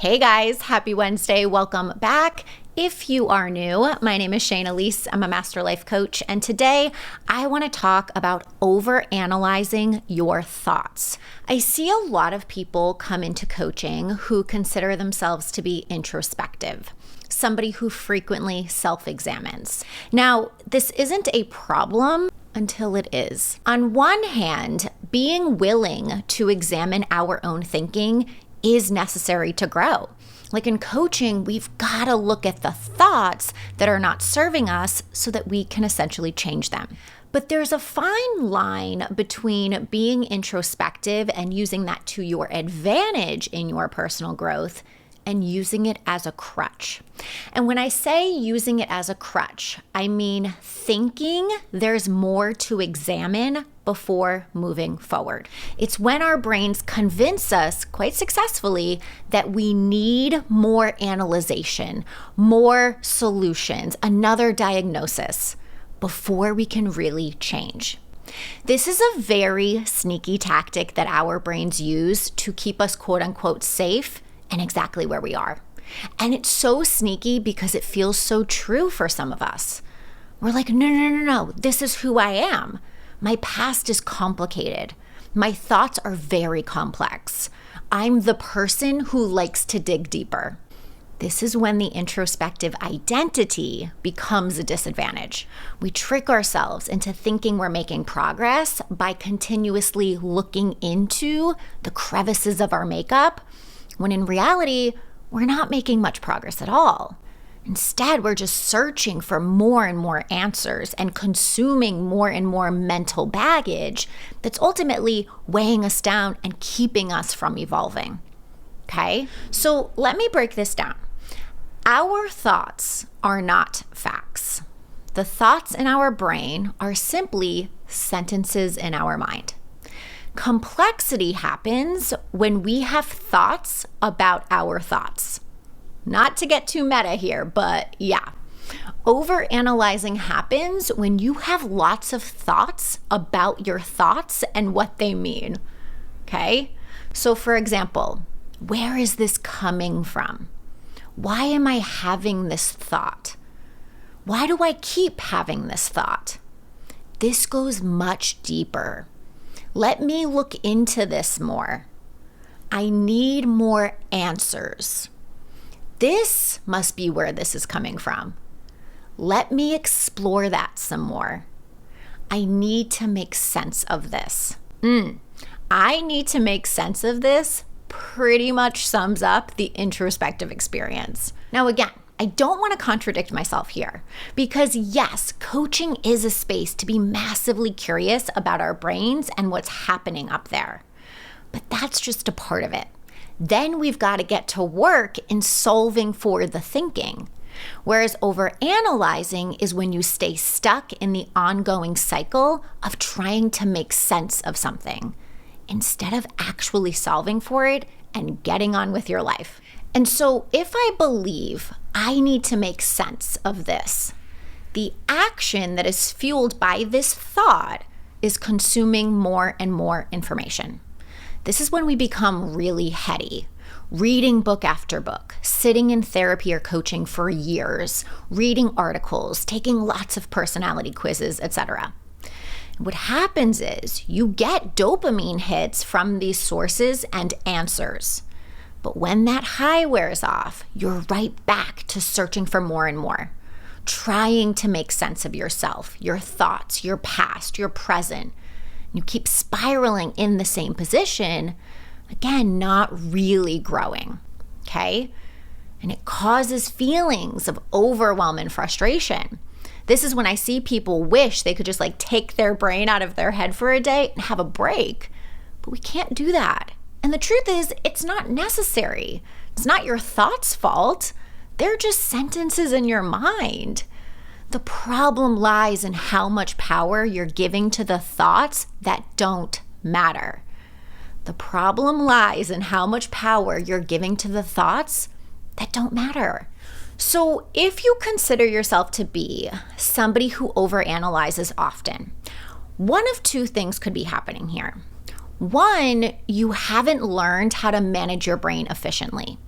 Hey guys, happy Wednesday. Welcome back. If you are new, my name is Shane Elise. I'm a master life coach, and today I want to talk about overanalyzing your thoughts. I see a lot of people come into coaching who consider themselves to be introspective, somebody who frequently self-examines. Now, this isn't a problem until it is. On one hand, being willing to examine our own thinking is necessary to grow. Like in coaching, we've got to look at the thoughts that are not serving us so that we can essentially change them. But there's a fine line between being introspective and using that to your advantage in your personal growth and using it as a crutch. And when I say using it as a crutch, I mean thinking there's more to examine before moving forward. It's when our brains convince us quite successfully that we need more analyzation, more solutions, another diagnosis before we can really change. This is a very sneaky tactic that our brains use to keep us quote unquote safe and exactly where we are. And it's so sneaky because it feels so true for some of us. We're like, no, this is who I am. My past is complicated. My thoughts are very complex. I'm the person who likes to dig deeper. This is when the introspective identity becomes a disadvantage. We trick ourselves into thinking we're making progress by continuously looking into the crevices of our makeup, when in reality, we're not making much progress at all. Instead, we're just searching for more and more answers and consuming more and more mental baggage that's ultimately weighing us down and keeping us from evolving. Okay? So let me break this down. Our thoughts are not facts. The thoughts in our brain are simply sentences in our mind. Complexity happens when we have thoughts about our thoughts. Not to get too meta here, but yeah. Overanalyzing happens when you have lots of thoughts about your thoughts and what they mean. Okay? So for example, where is this coming from? Why am I having this thought? Why do I keep having this thought? This goes much deeper. Let me look into this more. I need more answers. This must be where this is coming from. Let me explore that some more. I need to make sense of this. I need to make sense of this pretty much sums up the introspective experience. Now again, I don't want to contradict myself here because yes, coaching is a space to be massively curious about our brains and what's happening up there. But that's just a part of it. Then we've got to get to work in solving for the thinking. Whereas overanalyzing is when you stay stuck in the ongoing cycle of trying to make sense of something instead of actually solving for it and getting on with your life. And so if I believe I need to make sense of this, the action that is fueled by this thought is consuming more and more information. This is when we become really heady, reading book after book, sitting in therapy or coaching for years, reading articles, taking lots of personality quizzes, etc. What happens is you get dopamine hits from these sources and answers. But when that high wears off, you're right back to searching for more and more, trying to make sense of yourself, your thoughts, your past, your present. You keep spiraling in the same position, again, not really growing, okay? And it causes feelings of overwhelm and frustration. This is when I see people wish they could just take their brain out of their head for a day and have a break, but we can't do that. And the truth is, it's not necessary. It's not your thoughts' fault. They're just sentences in your mind. The problem lies in how much power you're giving to the thoughts that don't matter. The problem lies in how much power you're giving to the thoughts that don't matter. So if you consider yourself to be somebody who overanalyzes often, one of two things could be happening here. One, you haven't learned how to manage your brain efficiently.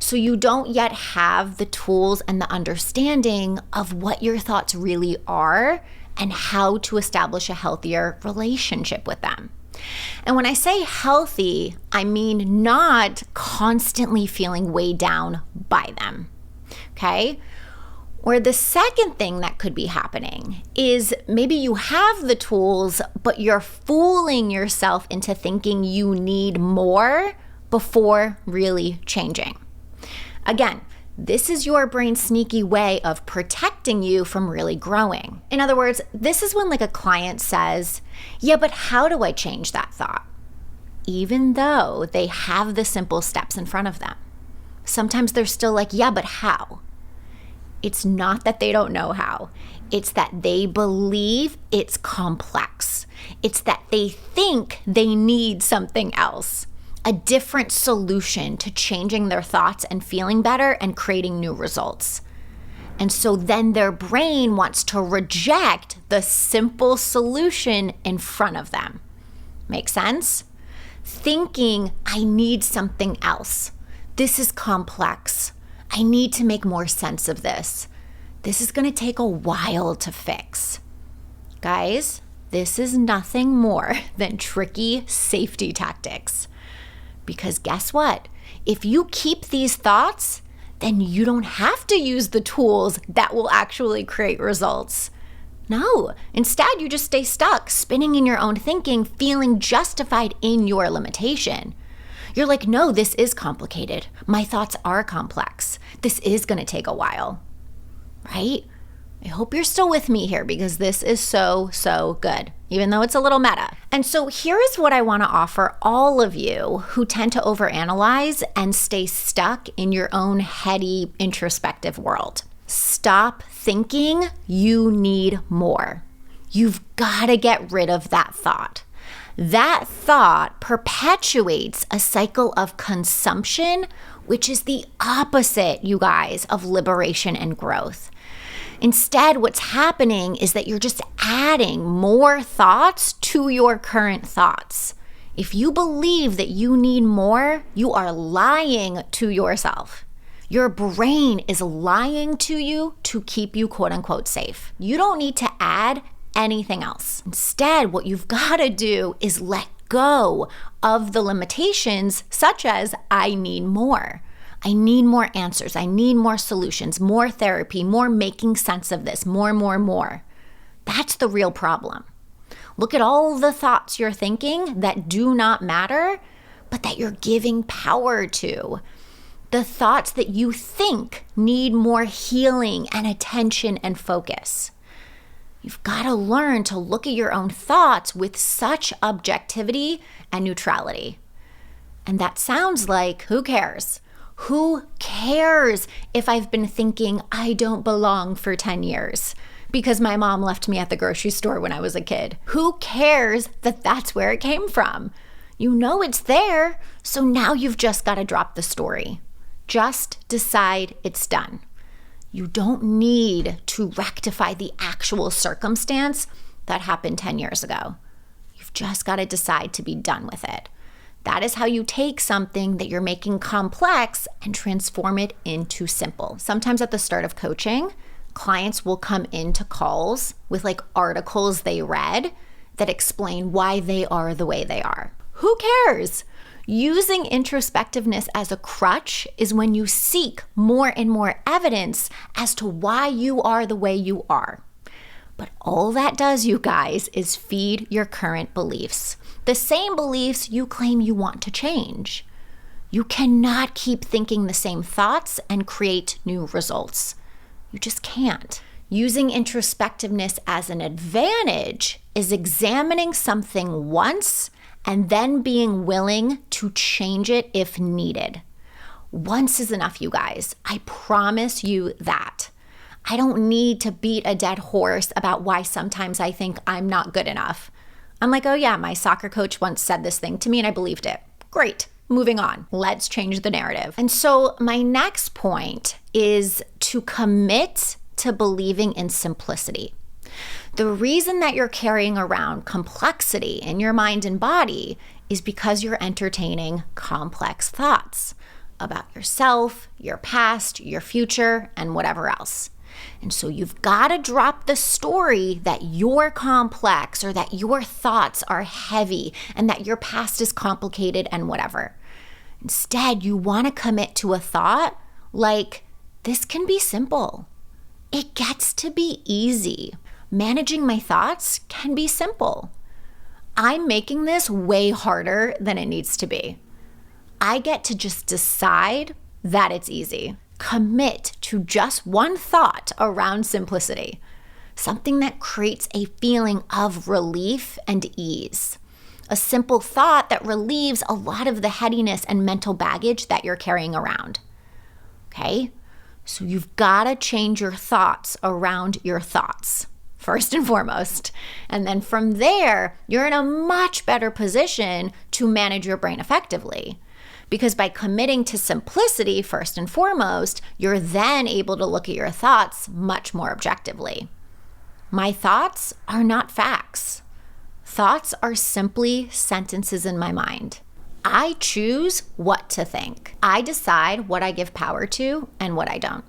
So you don't yet have the tools and the understanding of what your thoughts really are and how to establish a healthier relationship with them. And when I say healthy, I mean not constantly feeling weighed down by them, okay? Or the second thing that could be happening is maybe you have the tools, but you're fooling yourself into thinking you need more before really changing. Again, this is your brain's sneaky way of protecting you from really growing. In other words, this is when like a client says, yeah, but how do I change that thought? Even though they have the simple steps in front of them. Sometimes they're still like, yeah, but how? It's not that they don't know how. It's that they believe it's complex. It's that they think they need something else, a different solution to changing their thoughts and feeling better and creating new results. And so then their brain wants to reject the simple solution in front of them. Make sense? Thinking, I need something else. This is complex. I need to make more sense of this. This is going to take a while to fix. Guys, this is nothing more than tricky safety tactics. Because guess what? If you keep these thoughts, then you don't have to use the tools that will actually create results. No, instead you just stay stuck, spinning in your own thinking, feeling justified in your limitation. You're like, no, this is complicated. My thoughts are complex. This is going to take a while, right? I hope you're still with me here because this is so good, even though it's a little meta. And so here is what I want to offer all of you who tend to overanalyze and stay stuck in your own heady, introspective world. Stop thinking you need more. You've got to get rid of that thought. That thought perpetuates a cycle of consumption, which is the opposite, you guys, of liberation and growth. Instead, what's happening is that you're just adding more thoughts to your current thoughts. If you believe that you need more, you are lying to yourself. Your brain is lying to you to keep you quote unquote safe. You don't need to add anything else. Instead, what you've got to do is let go of the limitations such as I need more. I need more answers. I need more solutions, more therapy, more making sense of this, more. That's the real problem. Look at all the thoughts you're thinking that do not matter, but that you're giving power to. The thoughts that you think need more healing and attention and focus. You've got to learn to look at your own thoughts with such objectivity and neutrality. And that sounds like, who cares? Who cares if I've been thinking I don't belong for 10 years because my mom left me at the grocery store when I was a kid? Who cares that that's where it came from? You know it's there, so now you've just got to drop the story. Just decide it's done. You don't need to rectify the actual circumstance that happened 10 years ago. You've just got to decide to be done with it. That is how you take something that you're making complex and transform it into simple. Sometimes at the start of coaching, clients will come into calls with like articles they read that explain why they are the way they are. Who cares? Using introspectiveness as a crutch is when you seek more and more evidence as to why you are the way you are. But all that does, you guys, is feed your current beliefs. The same beliefs you claim you want to change. You cannot keep thinking the same thoughts and create new results. You just can't. Using introspectiveness as an advantage is examining something once and then being willing to change it if needed. Once is enough, you guys. I promise you that. I don't need to beat a dead horse about why sometimes I think I'm not good enough. I'm like, oh yeah, my soccer coach once said this thing to me and I believed it. Great, moving on. Let's change the narrative. And so my next point is to commit to believing in simplicity. The reason that you're carrying around complexity in your mind and body is because you're entertaining complex thoughts. about yourself, your past, your future, and whatever else. And so you've got to drop the story that you're complex or that your thoughts are heavy and that your past is complicated and whatever. Instead, you want to commit to a thought like, this can be simple. It gets to be easy. Managing my thoughts can be simple. I'm making this way harder than it needs to be. I get to just decide that it's easy. Commit to just one thought around simplicity, something that creates a feeling of relief and ease. A simple thought that relieves a lot of the headiness and mental baggage that you're carrying around. Okay? So you've got to change your thoughts around your thoughts, first and foremost. And then from there, you're in a much better position to manage your brain effectively. Because by committing to simplicity first and foremost, you're then able to look at your thoughts much more objectively. My thoughts are not facts. Thoughts are simply sentences in my mind. I choose what to think. I decide what I give power to and what I don't.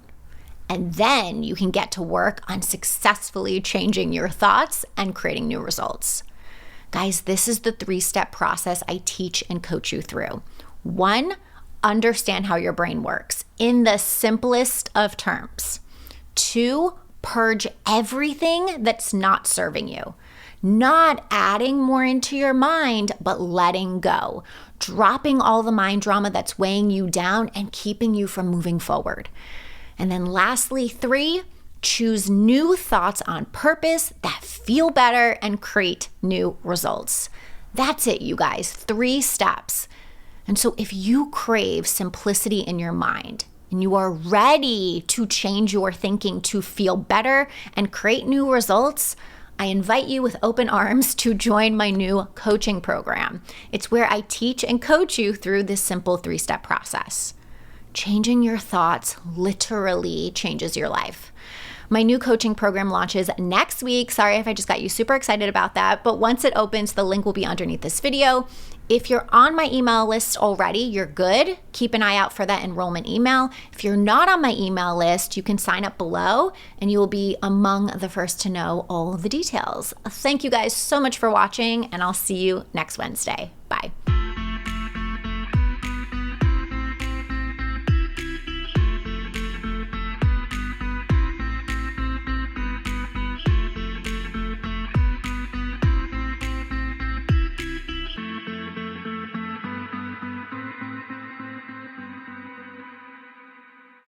And then you can get to work on successfully changing your thoughts and creating new results. Guys, this is the 3-step process I teach and coach you through. 1, understand how your brain works in the simplest of terms. 2, purge everything that's not serving you. Not adding more into your mind, but letting go. Dropping all the mind drama that's weighing you down and keeping you from moving forward. And then lastly, 3, choose new thoughts on purpose that feel better and create new results. That's it, you guys. 3 steps. And so if you crave simplicity in your mind and you are ready to change your thinking to feel better and create new results, I invite you with open arms to join my new coaching program. It's where I teach and coach you through this simple 3-step process. Changing your thoughts literally changes your life. My new coaching program launches next week. Sorry if I just got you super excited about that, but once it opens, the link will be underneath this video. If you're on my email list already, you're good. Keep an eye out for that enrollment email. If you're not on my email list, you can sign up below and you will be among the first to know all the details. Thank you guys so much for watching, and I'll see you next Wednesday. Bye.